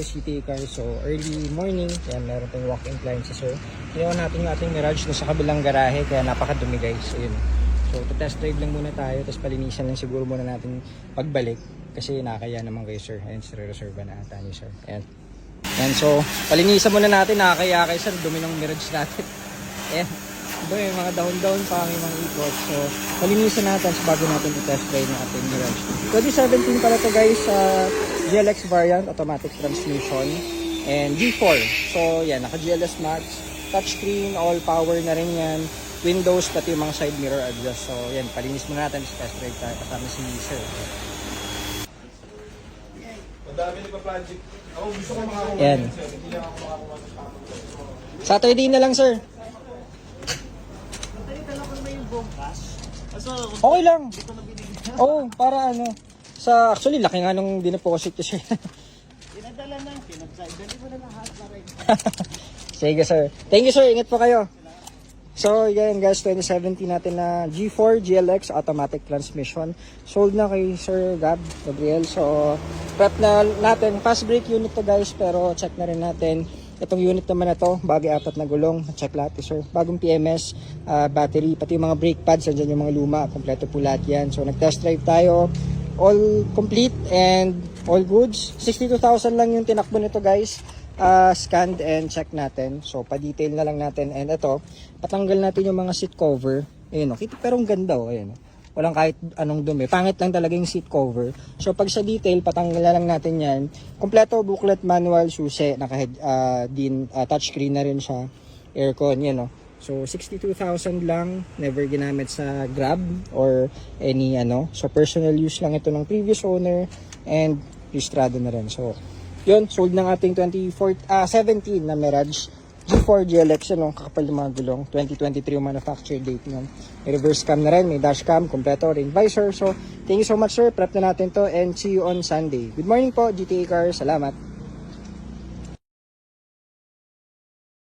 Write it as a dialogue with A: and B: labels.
A: City car, so early morning, kaya meron tayong walk-in client sa sir. Iwan natin yung ating Mirage na sa kabilang garahe, kaya napakadumi guys. Ayun. So test drive lang muna tayo, tapos palinisan lang siguro muna natin pagbalik kasi nakakaya naman kayo sir. Ayan, reserve na ata niyo sir. Ayan. Ayan, so palinisan muna natin, nakakaya kayo sir, dumi ng Mirage natin. Ayan. Diba yung mga down pa may mga ikot, so palinisan natin bago natin i-test drive ng ating Mirage. 2017 pala to guys, GLX variant, automatic transmission, and G4. So yan, naka GLS Max, touchscreen, all power na rin yan, Windows, pati yung mga side mirror adjust. So yan, palinis muna natin sa test drive tayo kasama si sir.
B: Madami nagpa-project. Ako gusto ko makakuha.
A: Yan. Saturday na lang sir. Okay lang. Oo, para ano. Actually, laki nga nung dinaposit ko sir.
C: Pinadala ng pinagsaibali mo na lahat para
A: Sige sir. Thank you sir, ingat po kayo. So again guys, 2017 natin na G4 GLX automatic transmission. Sold na kay Sir Gabriel. So prep na natin. Fast brake unit to guys, pero check na rin natin. Itong unit naman na to, bagay 4 na gulong. Check lahat sir. Bagong PMS, battery, pati yung mga brake pads, andyan yung mga luma. Kompleto po lahat yan. So nag-test drive tayo. All complete and all goods. 62,000 lang yung tinakbo nito guys. Scanned and check natin. So pa-detail na lang natin. And ito, patanggal natin yung mga seat cover. Ayun o, pero ang ganda o. Ayun o. Walang kahit anong dumi. Pangit lang talaga yung seat cover. So pag sa detail, patanggal na lang natin yan. Kompleto booklet, manual, susi, naka-head, touchscreen na rin siya. Aircon, yan o. So 62,000 lang, never ginamit sa Grab or any ano. So personal use lang ito ng previous owner and registrado na rin. So yun, sold ng ating 17 na Mirage G4 GLX, ano, kakapal ng mga gulong. 2023 yung manufacture date nun. May reverse cam na rin, may dash cam, kompleto, ring visor. So thank you so much sir, prep na natin to and see you on Sunday. Good morning po, GTA Cars, salamat.